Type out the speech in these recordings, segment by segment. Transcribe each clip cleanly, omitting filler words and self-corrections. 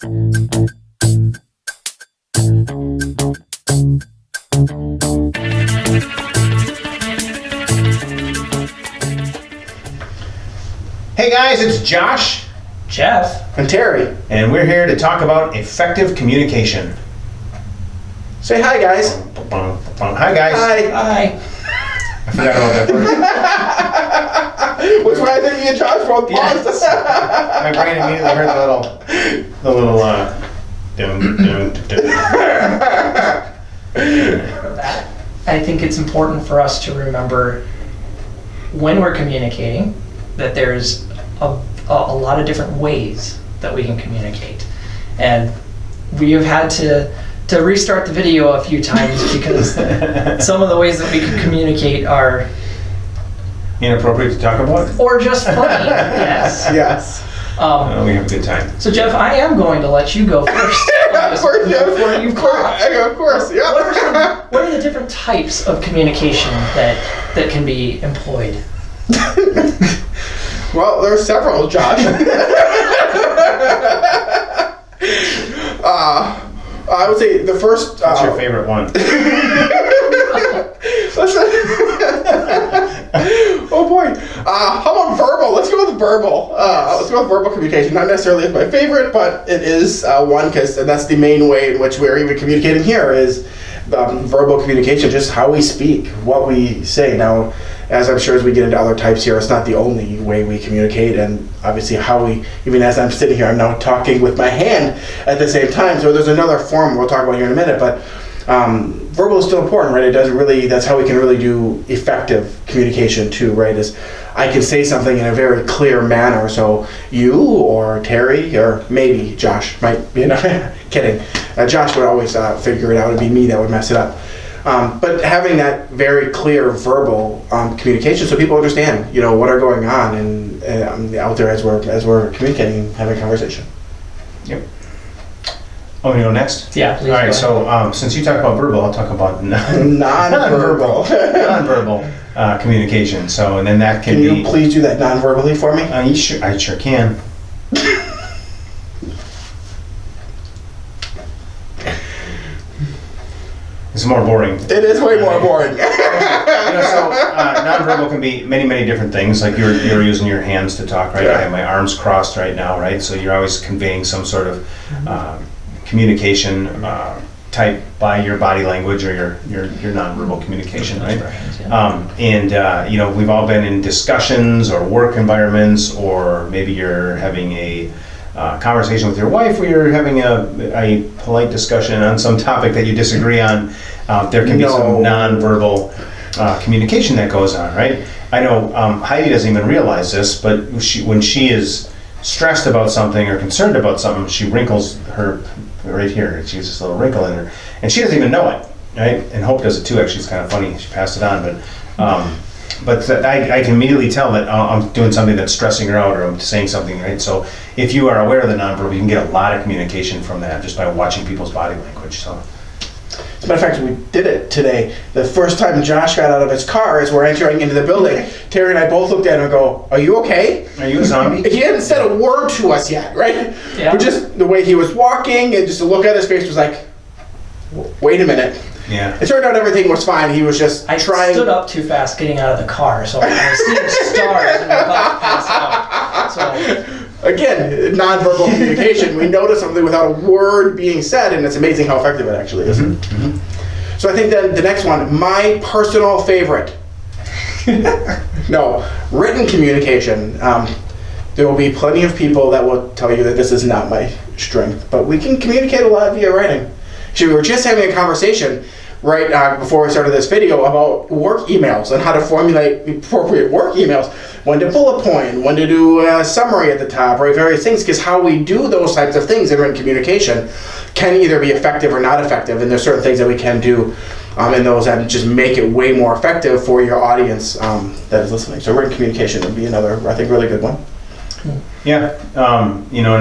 Hey guys, it's Josh, Jeff, and Terry. and we're here to talk about effective communication. Say hi, guys. Hi guys. Hi. hi. I forgot about that part. Which way I think me and Josh both paused. Yes. My brain immediately heard the little dum dum dum. I think it's important for us to remember when we're communicating that there's a lot of different ways that we can communicate. And we have had to restart the video a few times because some of the ways that we can communicate are Inappropriate to talk about? or just funny. Yes. Yes. We have a good time. So Jeff, I am going to let you go first. Of course, yeah. Before you pop. Of course, yeah. What are the different types of communication that can be employed? Well, there are several, Josh. I would say the first. What's your favorite one? Oh boy. How about verbal? Let's go with verbal. Let's go with verbal communication. Not necessarily my favorite, but it is one because that's the main way in which we're even communicating here is verbal communication, just how we speak, what we say. Now, as I'm sure as we get into other types here, it's not the only way we communicate, and obviously how we, even as I'm sitting here, I'm now talking with my hand at the same time, so there's another form we'll talk about here in a minute, but verbal is still important, right? It doesn't really, that's how we can really do effective communication too, right? Is I can say something in a very clear manner, so you or Terry or maybe Josh might be, kidding. Josh would always figure it out. It'd be me that would mess it up. But having that very clear verbal communication, so people understand, what are going on and out there as we're communicating and having a conversation. Yep. Oh, we go next? Yeah, please. All right, go ahead. so since you talk about verbal, I'll talk about Non-verbal. non-verbal communication. So, and then that can Can be. you please do that non-verbally for me? I sure can. It's more boring. It is way more boring. Nonverbal can be many, many different things. Like you're using your hands to talk, right? Yeah. I have my arms crossed right now, right? So you're always conveying some sort of communication type by your body language or your nonverbal communication, right? We've all been in discussions or work environments, or maybe you're having a conversation with your wife where you're having a polite discussion on some topic that you disagree on. There can be some nonverbal communication that goes on, right? I know Heidi doesn't even realize this, but when she is stressed about something or concerned about something, she wrinkles her right here. She has this little wrinkle in her, and she doesn't even know it, right? And Hope does it too. Actually, it's kind of funny. She passed it on, but I can immediately tell that I'm doing something that's stressing her out, or I'm saying something, right? So if you are aware of the nonverbal, you can get a lot of communication from that just by watching people's body language. So. As a matter of fact, we did it today. The first time Josh got out of his car as we're entering into the building, Terry and I both looked at him and go, "Are you okay?" Are you a zombie? He hadn't said a word to us yet, right? Yeah. But just the way he was walking and just a look at his face was like, "Wait a minute." Yeah. It turned out everything was fine. He was just I trying. stood up too fast getting out of the car, so I was seeing stars and about to pass out. So Again, nonverbal communication. We notice something without a word being said, and it's amazing how effective it actually is. Mm-hmm. So I think then the next one, my personal favorite. No, written communication. There will be plenty of people that will tell you that this is not my strength, but we can communicate a lot via writing. Actually, we were just having a conversation right before we started this video about work emails and how to formulate appropriate work emails, when to bullet point, when to do a summary at the top, right? Various things, because how we do those types of things in written communication can either be effective or not effective, and there's certain things that we can do in those that just make it way more effective for your audience that is listening. So written communication would be another, I think, really good one. Yeah, in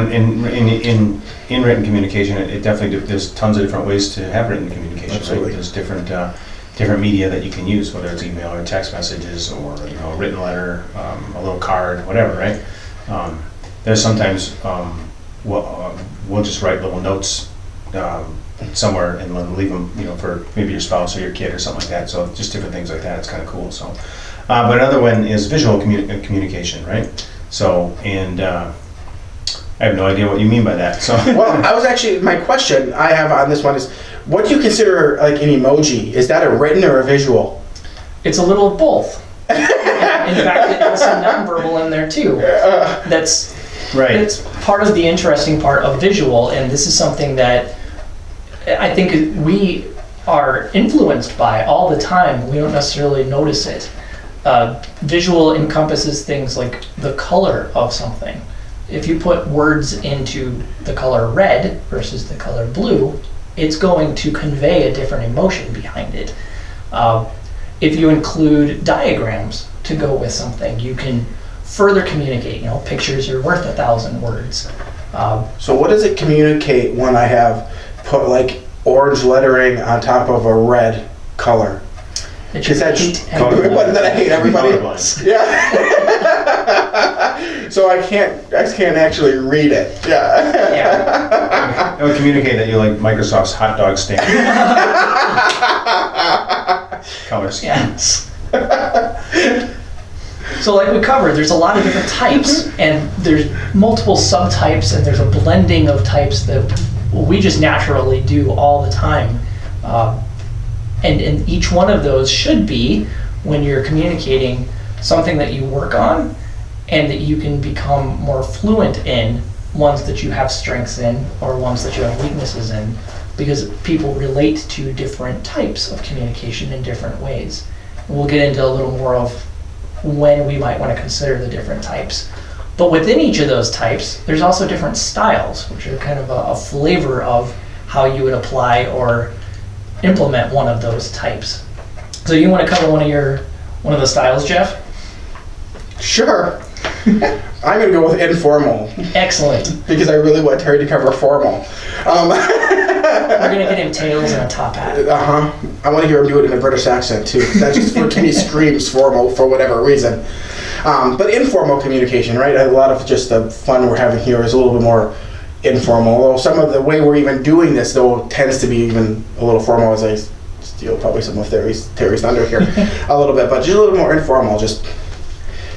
written communication, it definitely, there's tons of different ways to have written communication. Absolutely. Right? There's different media that you can use, whether it's email or text messages or a written letter, a little card, whatever, right? There's sometimes we'll just write little notes somewhere and leave them, for maybe your spouse or your kid or something like that. So just different things like that. It's kind of cool. So, but another one is visual communication, right? So, and I have no idea what you mean by that. So, Well, I was actually, my question I have on this one is, what do you consider like an emoji? Is that a written or a visual? It's a little of both. In fact, it has some nonverbal in there too. That's right. It's part of the interesting part of visual, and this is something that I think we are influenced by all the time. We don't necessarily notice it. Visual encompasses things like the color of something. If you put words into the color red versus the color blue, it's going to convey a different emotion behind it. If you include diagrams to go with something, you can further communicate. Pictures are worth 1,000 words. So what does it communicate when I have put like orange lettering on top of a red color? That you hate But that I hate everybody. Colorblind. Yeah. So I can't actually read it. Yeah. Yeah. I would communicate that you like Microsoft's hot dog stand color scheme. Yes. So like we covered, there's a lot of different types, and there's multiple subtypes, and there's a blending of types that we just naturally do all the time. And each one of those should be, when you're communicating, something that you work on and that you can become more fluent in, ones that you have strengths in or ones that you have weaknesses in, because people relate to different types of communication in different ways. And we'll get into a little more of when we might want to consider the different types. But within each of those types, there's also different styles, which are kind of a flavor of how you would apply or implement one of those types. So you want to cover one of the styles, Jeff? Sure. I'm gonna go with informal Excellent. because I really want Terry to cover formal. We're gonna get him tails and a top hat. I want to hear him do it in a British accent too. That just to me screams formal for whatever reason. But informal communication, right? A lot of just the fun we're having here is a little bit more informal. Although some of the way we're even doing this, though, tends to be even a little formal, as I steal probably some of Terry's thunder here a little bit, but just a little more informal, just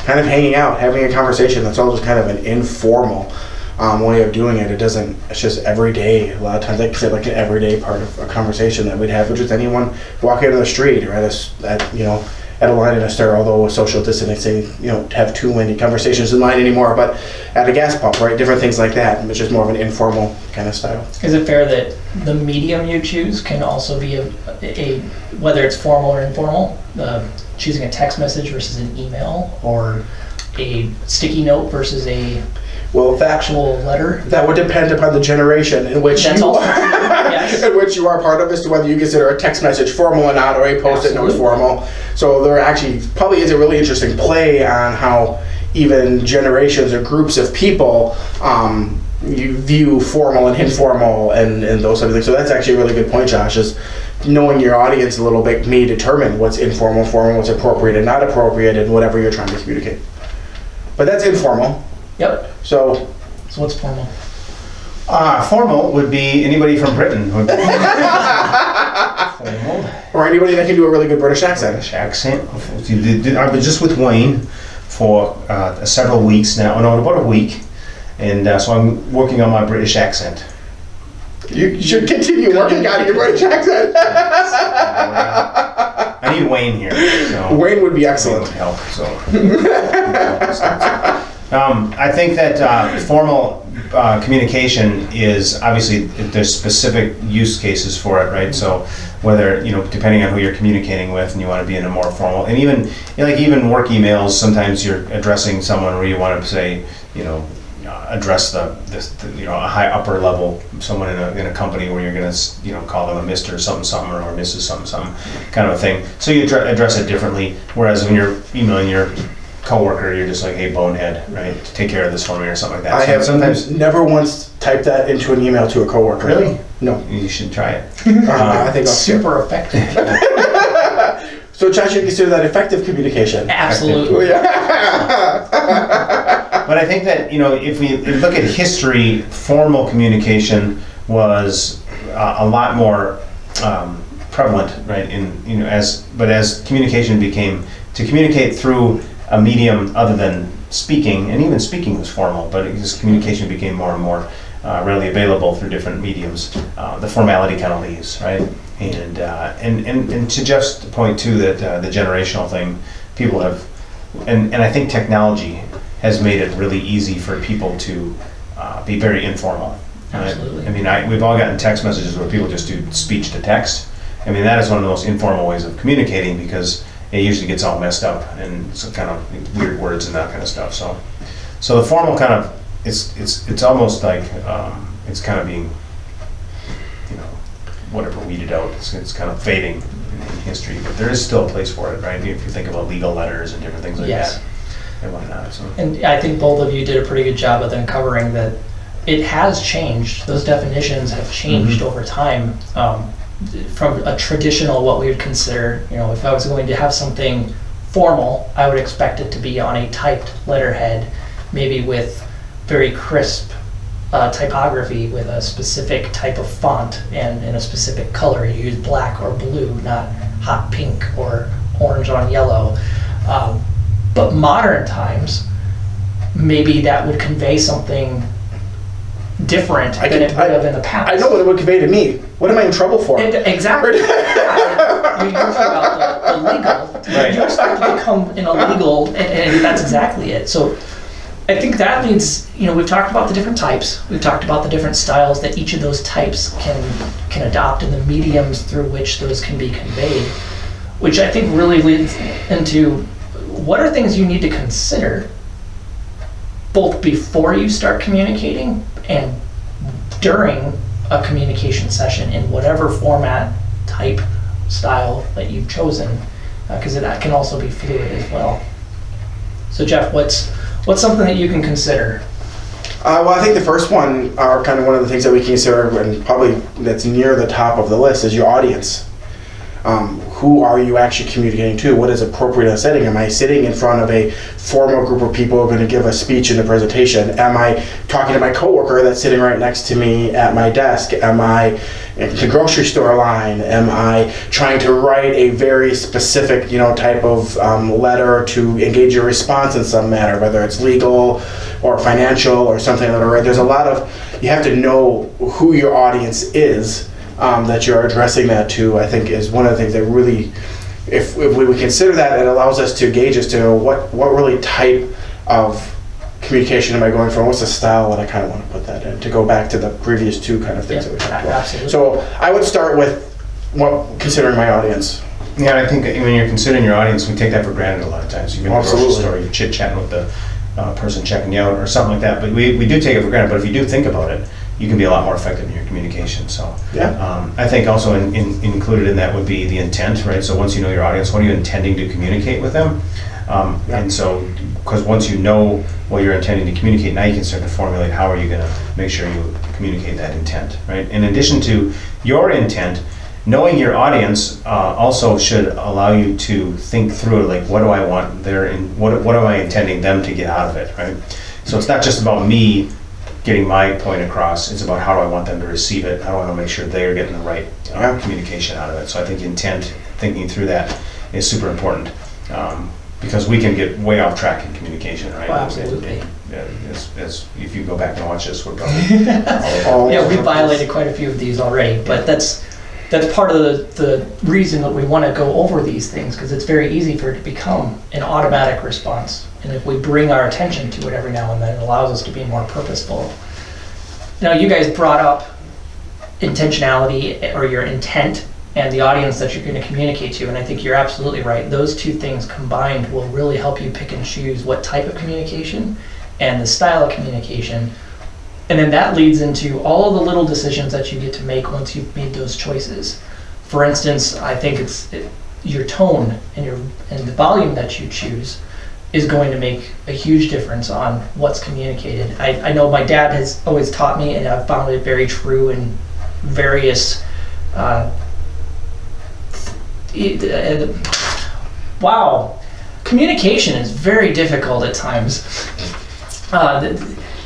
kind of hanging out, having a conversation. That's all just kind of an informal way of doing it. It's just every day. A lot of times, like I said, like an everyday part of a conversation that we'd have with just anyone walking down the street or at a line in a store, although with social distancing, have too many conversations in line anymore, but at a gas pump, right? Different things like that, which is more of an informal kind of style. Is it fair that the medium you choose can also be a whether it's formal or informal, choosing a text message versus an email, or a sticky note versus a actual letter? That would depend upon the generation in which That's you also are, yes. in which you are part of, as to whether you consider a text message formal or not, or a post-it note Absolutely. formal. So there actually probably is a really interesting play on how even generations or groups of people you view formal and informal and those sort of things. So that's actually a really good point, Josh, is knowing your audience a little bit may determine what's informal, formal, what's appropriate and not appropriate in whatever you're trying to communicate. But that's informal. Yep. So what's formal? Formal would be anybody from Britain. Would be formal. or anybody that can do a really good British accent. British accent. I've been just with Wayne for several weeks now. No, about a week. And so I'm working on my British accent. You should continue working on your British accent. I need Wayne here. So Wayne would be Wayne excellent. would help. So I think that formal communication is obviously there's specific use cases for it, right? So whether depending on who you're communicating with, and you want to be in a more formal, and even work emails, sometimes you're addressing someone where you want to say address a high upper level, someone in a company where you're going to call them a Mr. something something or Mrs. something something kind of a thing. So you address it differently. Whereas when you're emailing your coworker, you're just like, hey, bonehead, right? Take care of this for me or something like that. I So have sometimes never once typed that into an email to a coworker. Really? No. You should try it. I think I'll Super effective. So, Josh, you consider that effective communication? Absolutely. Yeah. But I think that, if we look at history, formal communication was a lot more prevalent, right? As communication became, to communicate through a medium other than speaking, and even speaking was formal, but communication became more and more readily available through different mediums. The formality kind of leaves, right? And to Jeff's point too, that the generational thing, people have, and I think technology has made it really easy for people to be very informal. Right? Absolutely. I mean, we've all gotten text messages where people just do speech to text. I mean, that is one of the most informal ways of communicating, because it usually gets all messed up and some kind of weird words and that kind of stuff. So the formal kind of, it's almost like it's kind of being, whatever, weeded out. It's kind of fading in history, but there is still a place for it, right? If you think about legal letters and different things like Yes. that and whatnot. So. And I think both of you did a pretty good job of uncovering that it has changed. Those definitions have changed over time. From a traditional, what we would consider, if I was going to have something formal, I would expect it to be on a typed letterhead, maybe with very crisp typography, with a specific type of font and in a specific color. You use black or blue, not hot pink or orange on yellow. But modern times, maybe that would convey something different than it would have in the past. I know what it would convey to me. What am I in trouble for? Exactly. You talk about the legal. Right. You expect to become an illegal, and that's exactly it. So I think that leads, we've talked about the different types. We've talked about the different styles that each of those types can adopt, and the mediums through which those can be conveyed, which I think really leads into what are things you need to consider both before you start communicating and during a communication session in whatever format, type, style that you've chosen, because that can also be fluid as well. So Jeff, what's something that you can consider? Well, I think the first one are kind of one of the things that we consider, and probably that's near the top of the list, is your audience. Who are you actually communicating to? What is appropriate in a setting? Am I sitting in front of a formal group of people who are going to give a speech in a presentation? Am I talking to my coworker that's sitting right next to me at my desk? Am I in the grocery store line? Am I trying to write a very specific, type of letter to engage your response in some manner, whether it's legal or financial or something like that? Right? There's a lot of, you have to know who your audience is. That you're addressing that to, I think, is one of the things that really, if we would consider that, it allows us to gauge as to what really type of communication am I going for, what's the style that I kind of want to put that in, to go back to the previous two kind of things that we talked about. Absolutely. So I would start with considering my audience. Yeah, I think when you're considering your audience, we take that for granted a lot of times. You're in the grocery Absolutely. store, you're chit-chatting with the person checking you out or something like that, but we do take it for granted. But if you do think about it, you can be a lot more effective in your communication. So Yeah. I think also included in that would be the intent, right? So once you know your audience, what are you intending to communicate with them? And so, because once you know what you're intending to communicate, now you can start to formulate how are you going to make sure you communicate that intent, right? In addition to your intent, knowing your audience also should allow you to think through, like, what do I want what am I intending them to get out of it, right? So it's not just about me getting my point across, it's about how do I want them to receive it, how do I want to make sure they're getting the right communication out of it. So I think intent, thinking through that is super important, because we can get way off track in communication, right? Oh, absolutely. As if you go back and watch this, we're probably Yeah, we violated quite a few of these already, but that's part of the reason that we want to go over these things, because it's very easy for it to become an automatic response. And if we bring our attention to it every now and then, it allows us to be more purposeful. Now, you guys brought up intentionality, or your intent, and the audience that you're going to communicate to, and I think you're absolutely right. Those two things combined will really help you pick and choose what type of communication and the style of communication. And then that leads into all of the little decisions that you get to make once you've made those choices. For instance, I think your tone and the volume that you choose is going to make a huge difference on what's communicated. I know my dad has always taught me, and I've found it very true in various communication is very difficult at times.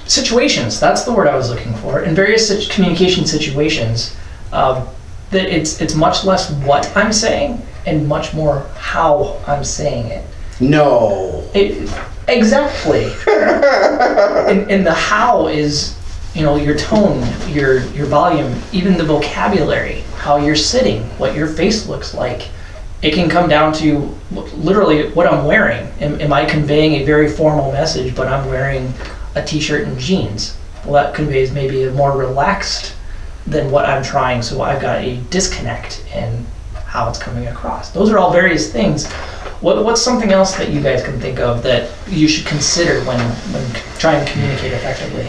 situations, that's the word I was looking for. In various communication situations, that it's much less what I'm saying and much more how I'm saying it. No. Exactly. and the how is, your tone, your volume, even the vocabulary, how you're sitting, what your face looks like. It can come down to literally what I'm wearing. Am I conveying a very formal message, but I'm wearing a t-shirt and jeans? Well, that conveys maybe a more relaxed than what I'm trying, so I've got a disconnect in how it's coming across. Those are all various things. What's something else that you guys can think of that you should consider when trying to communicate effectively?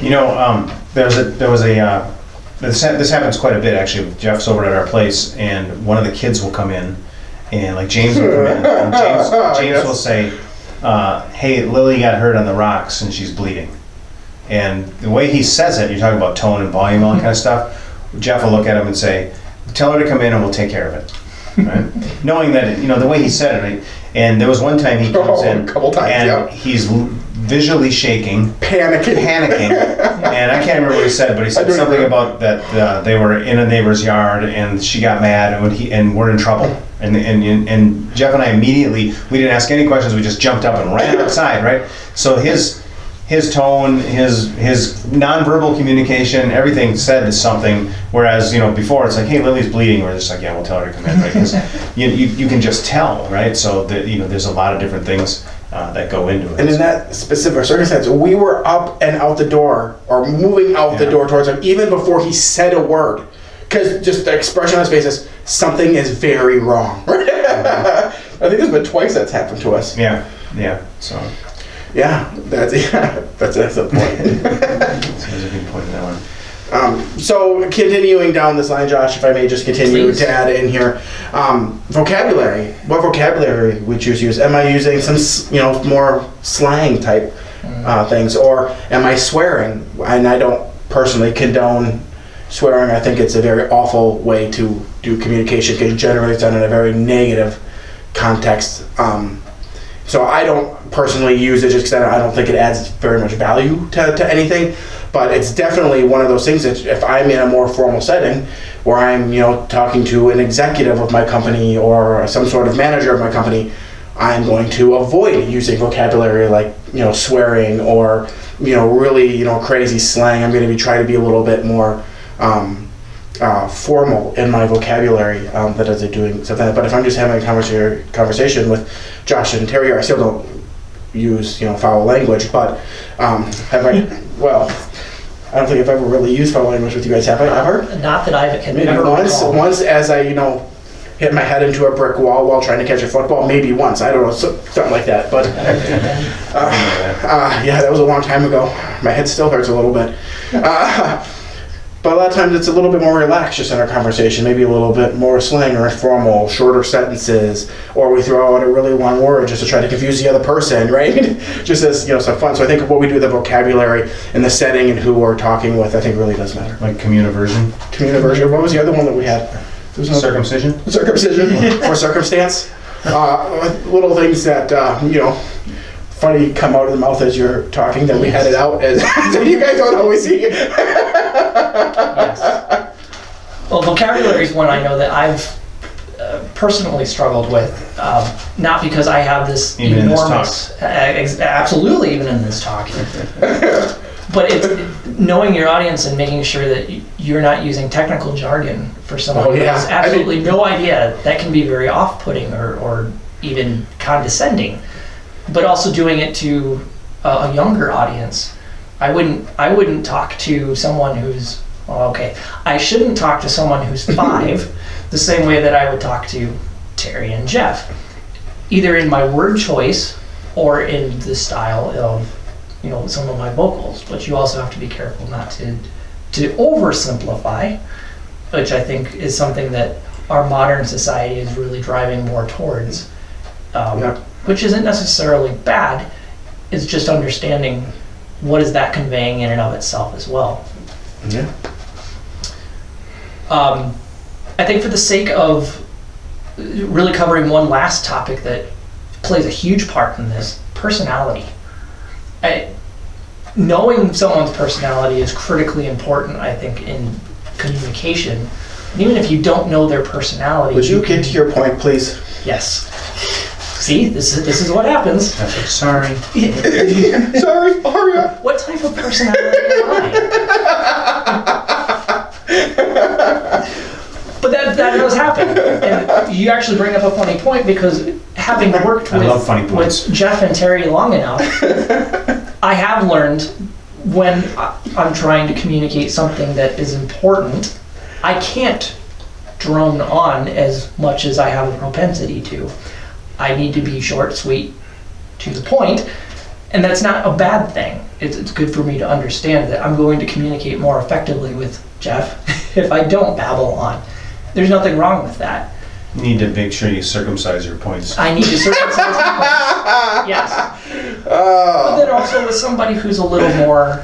This happens quite a bit actually. Jeff's over at our place, and one of the kids will come in, and like James will come in, and James will say, "Hey, Lily got hurt on the rocks and she's bleeding." And the way he says it, you're talking about tone and volume, all that kind of stuff. Jeff will look at him and say, "Tell her to come in and we'll take care of it." Right? Knowing that, the way he said it, right? And there was one time he comes in, a couple times, and he's visually shaking, panicking, and I can't remember what he said, but he said something about that they were in a neighbor's yard and she got mad and we're in trouble. And Jeff and I immediately, we didn't ask any questions, we just jumped up and ran outside, right? So his tone, his nonverbal communication, everything said something. Whereas before it's like, "Hey, Lily's bleeding," we're just like, "Yeah, we'll tell her to come in," right? Because you can just tell, right? So there's a lot of different things that go into it. And in that specific circumstance, we were up and out the door, or moving out the door towards him, even before he said a word. Because just the expression on his face is, something is very wrong. I think there's been twice that's happened to us. Yeah. So. Yeah, that's a point. There's a good point in that one. So continuing down this line, Josh, if I may just continue Please. to add in here, vocabulary. What vocabulary would you use? Am I using some, more slang type things, or am I swearing? And I don't personally condone swearing. I think it's a very awful way to do communication, because generally it's done in a very negative context. So I don't personally use it just because I don't think it adds very much value to anything. But it's definitely one of those things that if I'm in a more formal setting where I'm, talking to an executive of my company or some sort of manager of my company, I'm going to avoid using vocabulary like, swearing or, really, crazy slang. I'm going to try to be a little bit more formal in my vocabulary that is doing something. But if I'm just having a conversation with Josh and Terry, I still don't use foul language. But I don't think I've ever really used foul language with you guys. Have I ever? Not that I can maybe ever recall. Once as I hit my head into a brick wall while trying to catch a football. Maybe once, I don't know, something like that. But yeah, that was a long time ago. My head still hurts a little bit. But a lot of times it's a little bit more relaxed just in our conversation, maybe a little bit more slang or informal, shorter sentences, or we throw out a really long word just to try to confuse the other person, right? Just as, some fun. So I think what we do with the vocabulary and the setting and who we're talking with, I think really does matter. Like communiversion? Communiversion. What was the other one that we had? Circumcision? Circumcision or circumstance. Little things that, funny come out of the mouth as you're talking that we had it out as so you guys don't always see it. Yes. Well, vocabulary is one I know that I've personally struggled with, not because I have this even enormous, absolutely even in this talk, but it's knowing your audience and making sure that you're not using technical jargon for someone who has absolutely no idea. That can be very off-putting or even condescending. But also doing it to a younger audience. I wouldn't talk to someone who's, I shouldn't talk to someone who's 5 the same way that I would talk to Terry and Jeff. Either in my word choice or in the style of, some of my vocals. But you also have to be careful not to oversimplify, which I think is something that our modern society is really driving more towards. Which isn't necessarily bad, it's just understanding what is that conveying in and of itself as well. Yeah. I think for the sake of really covering one last topic that plays a huge part in this, personality. knowing someone's personality is critically important, I think, in communication. And even if you don't know their personality, Would you get to your point, please? yes. See, this is what happens. Sorry. Sorry, Aria. What type of personality am I? But that does happen. And you actually bring up a funny point, because having worked I love funny points. with Jeff and Terry long enough, I have learned when I'm trying to communicate something that is important, I can't drone on as much as I have a propensity to. I need to be short, sweet, to the point, and that's not a bad thing. It's good for me to understand that I'm going to communicate more effectively with Jeff if I don't babble on. There's nothing wrong with that. You need to make sure you circumcise your points. I need to circumcise my points. Yes. But then also with somebody who's a little more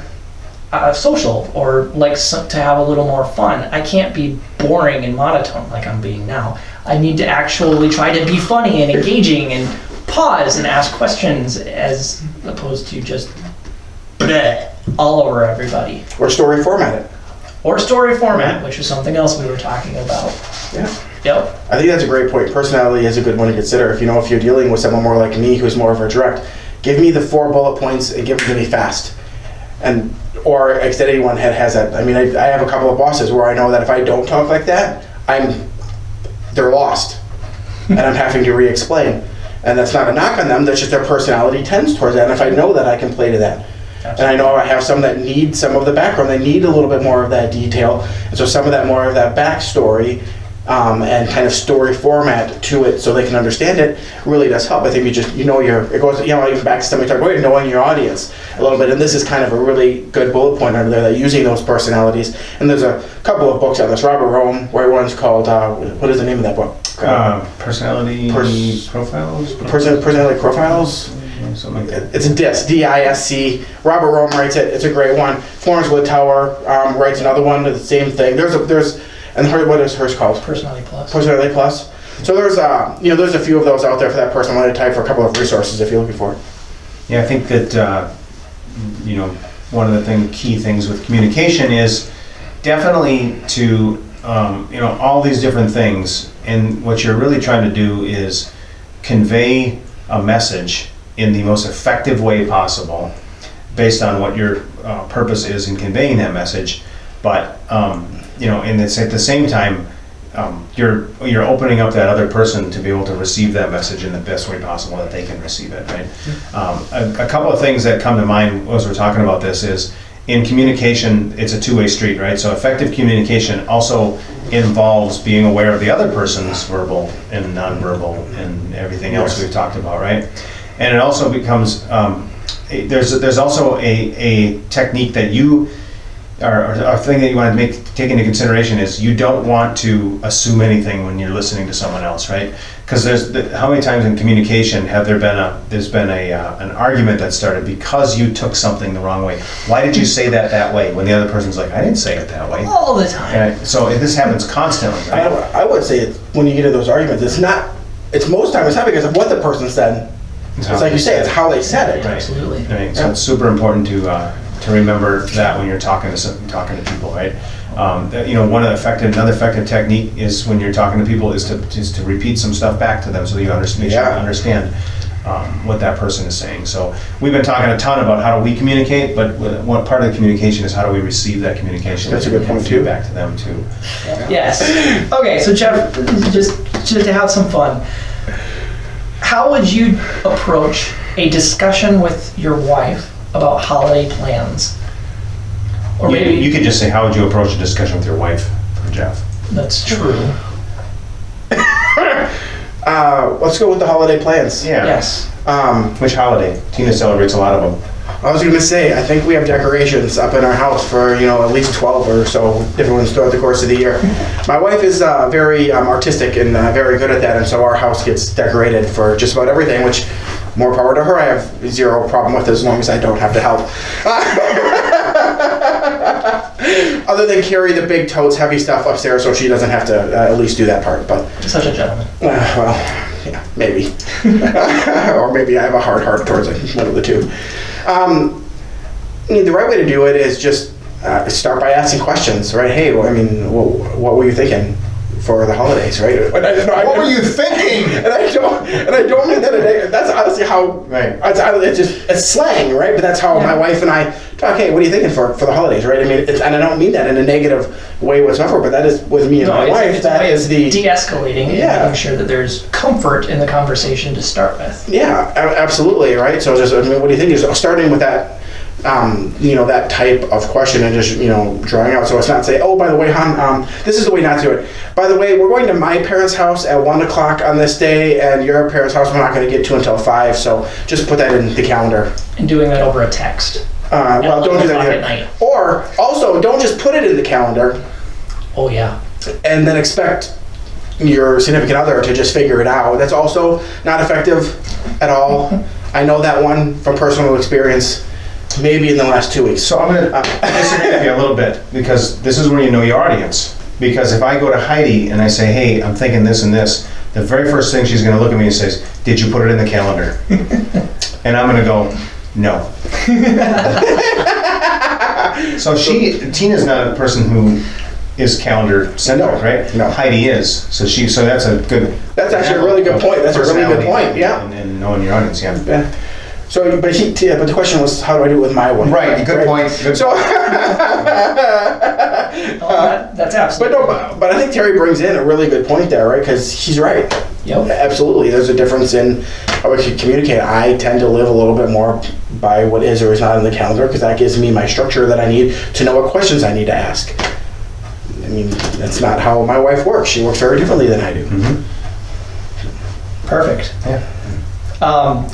social, or likes to have a little more fun, I can't be boring and monotone like I'm being now. I need to actually try to be funny and engaging and pause and ask questions, as opposed to just bleh all over everybody. Or story formatted. Or story format, which is something else we were talking about. Yeah. Yep. I think that's a great point. Personality is a good one to consider. If you're dealing with someone more like me, who's more of a direct, give me the 4 bullet points and give them to me fast. Or extend anyone has that. I mean, I have a couple of bosses where I know that if I don't talk like that, they're lost, and I'm having to re-explain. And that's not a knock on them. That's just their personality tends towards that. And if I know that, I can play to that. Absolutely. And I know I have some that need some of the background. They need a little bit more of that detail. And so some of that more of that backstory and kind of story format to it, so they can understand it, really does help. I think it goes even back to somebody talking about knowing your audience a little bit. And this is kind of a really good bullet point under there, that using those personalities. And there's a couple of books on this. Robert Rome, where one's called what is the name of that book? Personality profiles. Personality profiles. Something like that. It's a DISC, D-I-S-C. Robert Rome writes it. It's a great one. Florence Littauer writes another one. The same thing. What is hers called? Personality Plus. Personality Plus. So there's a few of those out there for that personality type, for a couple of resources if you're looking for it. Yeah, I think that one of the key things with communication is definitely to all these different things, and what you're really trying to do is convey a message in the most effective way possible, based on what your purpose is in conveying that message. But and it's at the same time, you're opening up that other person to be able to receive that message in the best way possible that they can receive it, right? A couple of things that come to mind as we're talking about this is, in communication, it's a two-way street, right? So effective communication also involves being aware of the other person's verbal and nonverbal and everything else we've talked about, right? And it also becomes, there's also a technique that you, or a thing that you want to take into consideration, is you don't want to assume anything when you're listening to someone else, right? Because how many times in communication have there's been an argument that started because you took something the wrong way? Why did you say that way, when the other person's like, I didn't say it that way? All the time. Right? So this happens constantly, right? I would say when you get into those arguments, it's most time it's not because of what the person said. It's like you say, it's how they said it. Right. Absolutely. Right. So it's super important to remember that when you're talking to people, right? Another effective technique is, when you're talking to people, is to repeat some stuff back to them, so that you understand what that person is saying. So we've been talking a ton about how do we communicate, but one part of the communication is how do we receive that communication. That's a good point too. Back to them too. Yes. Okay, so Jeff, just to have some fun, how would you approach a discussion with your wife about holiday plans? Or maybe you could just say, how would you approach a discussion with your wife, for Jeff? That's true. Let's go with the holiday plans. Yeah. Yes. Which holiday? Tina celebrates a lot of them. I was going to say, I think we have decorations up in our house for, at least 12 or so different ones throughout the course of the year. My wife is very artistic and very good at that, and so our house gets decorated for just about everything, which, more power to her. I have zero problem with, as long as I don't have to help. Other than carry the big totes, heavy stuff upstairs, so she doesn't have to at least do that part. But Such a gentleman. well, yeah, maybe. Or maybe I have a hard heart towards it, one of the two. the right way to do it is just start by asking questions, right? Hey, well, I mean, what were you thinking for the holidays, right? What were you thinking? And I don't mean that. That's honestly how. Right. It's slang, right? But that's how my wife and I talk. Hey, what are you thinking for the holidays, right? I mean, and I don't mean that in a negative way whatsoever. But that is with me and my wife. It's That is the de-escalating and making sure that there's comfort in the conversation to start with. Yeah, absolutely, right? So just, I mean, what do you think is starting with that, that type of question and just, drawing out. So it's not say, oh, by the way, hon, this is the way not to do it. By the way, we're going to my parents' house at 1 o'clock on this day, and your parents' house we're not going to get to until 5, so just put that in the calendar. And doing that over a text. Well, don't do that at either. night. Or, also, don't just put it in the calendar Oh, yeah. and then expect your significant other to just figure it out. That's also not effective at all. I know that one from personal experience, maybe in the last 2 weeks. So I'm going to disagree with you a little bit, because this is where you know your audience. Because if I go to Heidi and I say, hey, I'm thinking this and this, the very first thing she's going to look at me and says, did you put it in the calendar? And I'm going to go, no. So Tina's not a person who is calendar centric, No, right? no. Heidi is. So that's a good. That's actually a really good point. That's a really good point, yeah. And knowing your audience, yeah. Yeah. So, but the question was, how do I do it with my wife? Right. Good point. Good So, That's but absolutely. no, but I think Terry brings in a really good point there, right? Because he's right. Yep. Absolutely, there's a difference in how we can communicate. I tend to live a little bit more by what is or is not in the calendar, because that gives me my structure that I need to know what questions I need to ask. I mean, that's not how my wife works. She works very differently than I do. Perfect. Yeah.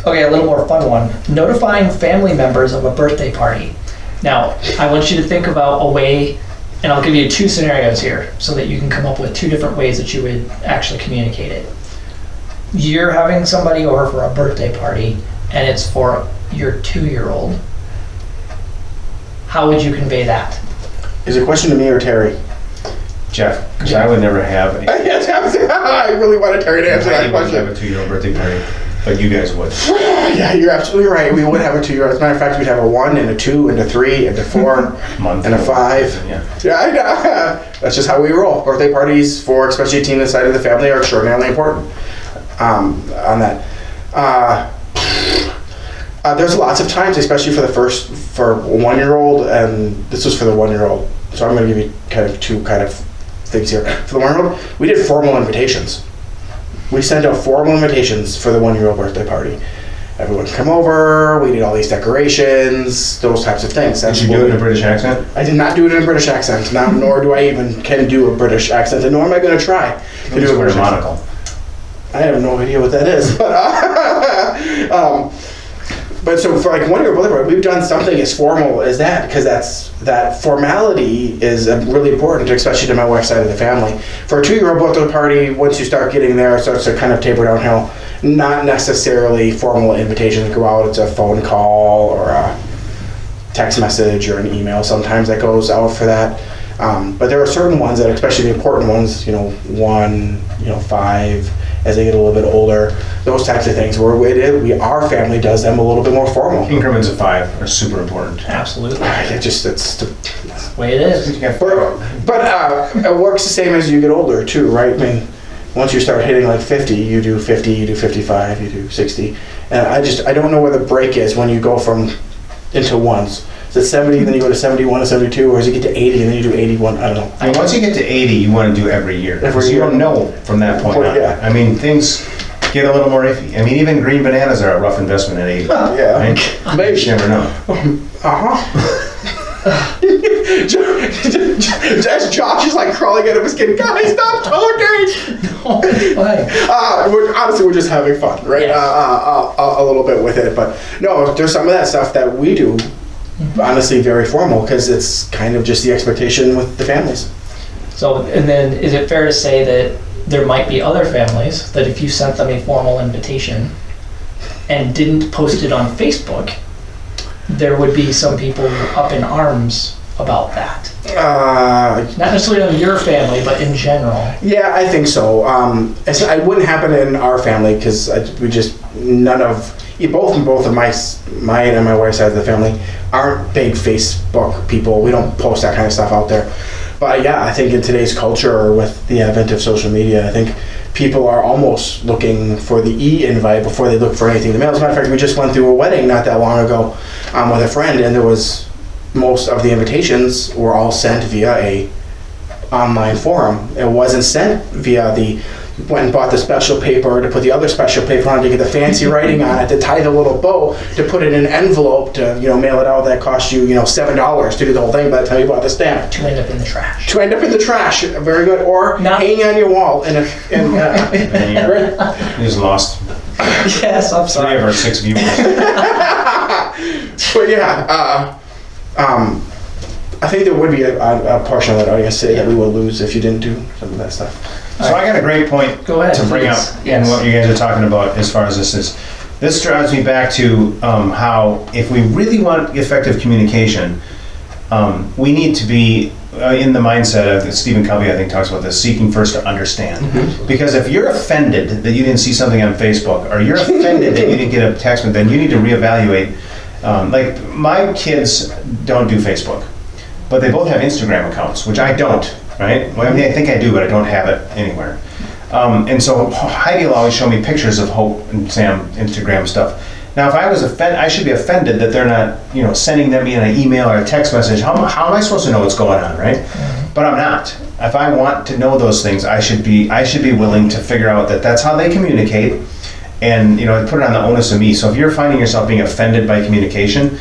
Okay, a little more fun one. Notifying family members of a birthday party. Now, I want you to think about a way, and I'll give you 2 scenarios here so that you can come up with 2 different ways that you would actually communicate it. You're having somebody over for a birthday party, and it's for your 2-year-old. How would you convey that? Is it a question to me or Terry? Jeff, because I would never have a Yes, I really wanted Terry to answer that Heidi wouldn't question. have a 2-year-old birthday party, but you guys would. Yeah, you're absolutely right. We would have a 2-year-old. As a matter of fact, we'd have a 1 and a 2 and a 3 and a 4 Month and a 5. Yeah. Yeah, I know. That's just how we roll. Birthday parties for especially Tina's side of the family are extraordinarily important. On that, there's lots of times, especially for 1-year-old, and this was for the 1-year-old. So I'm going to give you kind of 2 kind of things here. For the 1-year-old, we did formal invitations. We sent out formal invitations for the 1-year-old birthday party. Everyone come over. We did all these decorations, those types of things. Did you do it in a British accent? I did not do it in a British accent. Now, nor do I even can do a British accent, and nor am I going to try to do a British accent. monocle. I have no idea what that is, but so for like 1-year-old birthday party, we've done something as formal as that, because that formality is really important, especially to my wife's side of the family. For a 2-year-old birthday party, once you start getting there, it starts to kind of taper downhill. Not necessarily formal invitations go out. It's a phone call or a text message or an email sometimes that goes out for that. But there are certain ones that, especially the important ones, 1, 5, as they get a little bit older, those types of things where our family does them a little bit more formal. Increments of 5 are super important. Absolutely. It's the way it is. but it works the same as you get older too, right? I mean, once you start hitting like 50, you do 50, you do 55, you do 60. And I don't know where the break is when you go from into ones. Is it 70, then you go to 71 to 72, or does it get to 80 and then you do 81? I don't know. I mean, once you get to 80, you want to do every year. Because you don't know from that point on. Yeah. I mean, things get a little more iffy. I mean, even green bananas are a rough investment at 80. Yeah. Right? Maybe. You never know. As Josh is like crawling out of his skin, guys, stop talking! Honestly, we're just having fun, right? Yes. A little bit with it, but no, there's some of that stuff that we do, honestly, very formal, because it's kind of just the expectation with the families. So, and then is it fair to say that there might be other families that if you sent them a formal invitation and didn't post it on Facebook, there would be some people up in arms about that? Not necessarily on your family, but in general. Yeah, I think so. It wouldn't happen in our family because none of both of mine and my wife's side of the family aren't big Facebook people. We don't post that kind of stuff out there. But yeah, I think in today's culture, with the advent of social media, I think people are almost looking for the e-invite before they look for anything in the mail. As a matter of fact, we just went through a wedding not that long ago with a friend, and most of the invitations were all sent via a online forum. It wasn't sent via went and bought the special paper to put the other special paper on to get the fancy writing on it, to tie the little bow, to put it in an envelope, to mail it out. That cost you $7 to do the whole thing by the time you bought the stamp. To end up in the trash. To end up in the trash, very good, or hanging on your wall in You just lost Yes, I'm 3 sorry. of our 6 viewers. But yeah, I think there would be a portion of that audience that we will lose if you didn't do some of that stuff. So I got a great point Go ahead, to bring up please. in Yes. what you guys are talking about as far as this is. This drives me back to how if we really want effective communication, we need to be in the mindset of, Stephen Covey I think talks about this, seeking first to understand. Because if you're offended that you didn't see something on Facebook, or you're offended that you didn't get a text, then you need to reevaluate. Like my kids don't do Facebook, but they both have Instagram accounts, which I don't. Right? Well, I mean, I think I do, but I don't have it anywhere. And so Heidi will always show me pictures of Hope and Sam Instagram stuff. Now, if I was offended, I should be offended that they're not, sending them an email or a text message. How am I supposed to know what's going on, right? But I'm not. If I want to know those things, I should be willing to figure out that that's how they communicate, and put it on the onus of me. So if you're finding yourself being offended by communication,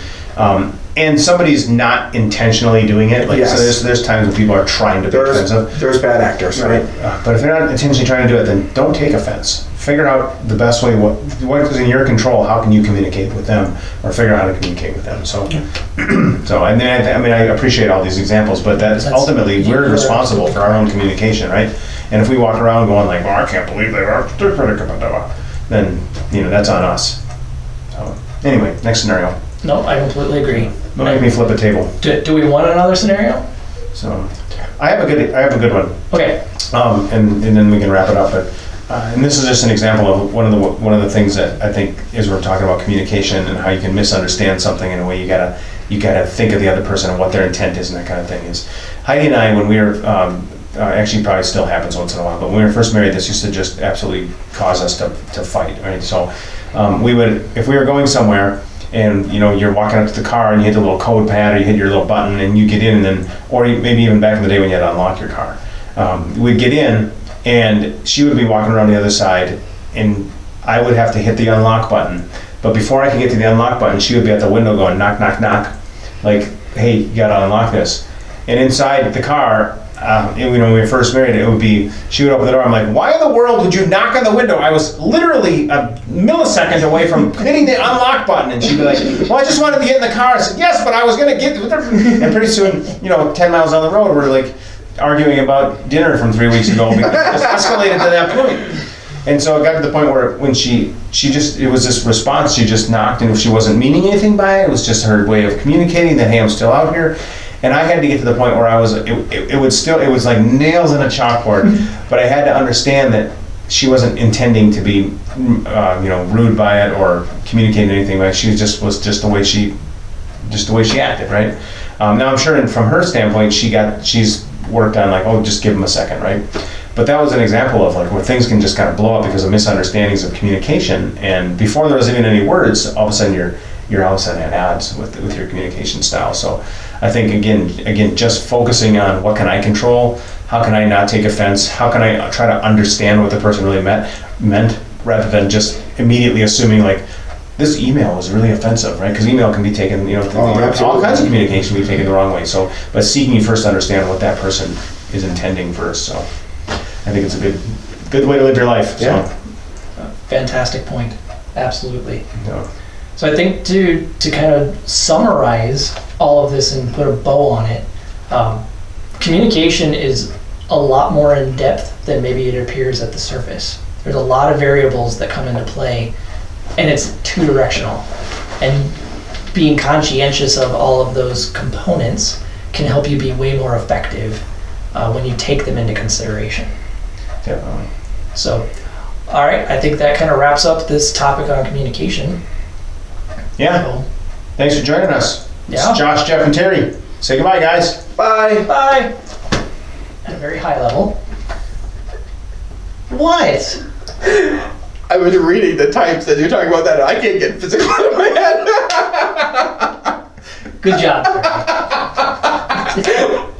and somebody's not intentionally doing it, like, Yes. so there's times when people are trying to be offensive. There's bad actors, right? But if they're not intentionally trying to do it, then don't take offense. Figure out the best way, what is in your control, how can you communicate with them, or figure out how to communicate with them. So, and then I appreciate all these examples, but that's ultimately, we're responsible for our own communication, right? And if we walk around going like, well, I can't believe they are, then, that's on us. So, anyway, next scenario. No, I completely agree. Don't make me flip a table. Do we want another scenario? So, I have a good one. Okay. And then we can wrap it up. But and this is just an example of one of the things that I think is we're talking about communication and how you can misunderstand something in a way you gotta think of the other person and what their intent is and that kind of thing. Is Heidi and I, when we were actually probably still happens once in a while, but when we were first married, this used to just absolutely cause us to fight. Right? So we would, if we were going somewhere, and you're walking up to the car and you hit the little code pad or you hit your little button and you get in, and then, or maybe even back in the day when you had to unlock your car, we'd get in and she would be walking around the other side and I would have to hit the unlock button. But before I could get to the unlock button, she would be at the window going knock, knock, knock, like, hey, you gotta unlock this. And inside the car, when we were first married, it would be, she would open the door, I'm like, why in the world would you knock on the window? I was literally a millisecond away from hitting the unlock button. And she'd be like, well, I just wanted to get in the car. I said, yes, but I was gonna get, and pretty soon, 10 miles down the road, we're like arguing about dinner from 3 weeks ago because it just escalated to that point. And so it got to the point where when she just, it was this response, she just knocked, and if she wasn't meaning anything by it, it was just her way of communicating that, hey, I'm still out here. And I had to get to the point where I was, it was like nails in a chalkboard, but I had to understand that she wasn't intending to be, rude by it or communicating anything. Like she was just the way she acted, right? Now I'm sure from her standpoint, she's worked on like, oh, just give him a second, right? But that was an example of like where things can just kind of blow up because of misunderstandings of communication. And before there was even any words, all of a sudden you're all of a sudden at odds with your communication style. So I think again, just focusing on what can I control, how can I not take offense, how can I try to understand what the person really meant, rather than just immediately assuming like this email is really offensive, right? Because email can be taken, all kinds of communication can be taken the wrong way. So, but seeking you first to understand what that person is intending first. So, I think it's a good way to live your life. Yeah. So. Fantastic point. Absolutely. Yeah. So I think to kind of summarize all of this and put a bow on it, communication is a lot more in depth than maybe it appears at the surface. There's a lot of variables that come into play, and it's two-directional. And being conscientious of all of those components can help you be way more effective when you take them into consideration. Definitely. So, all right, I think that kind of wraps up this topic on communication. Yeah. So, Thanks for joining us. This Yeah. is Josh, Jeff, and Terry. Say goodbye, guys. Bye. bye. At a very high level. What? I was reading the types that you're talking about that, and I can't get physical out of my head. Good job.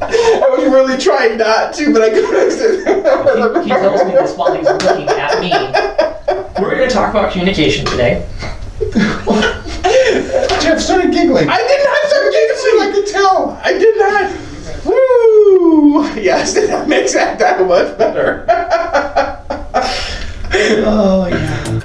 I was really trying not to, but I couldn't. He tells me this while he's looking at me. We're going to talk about communication today. Jeff started giggling. I did not start giggling. I could tell. I did not. Woo! Yes, that makes that much better. Oh, yeah.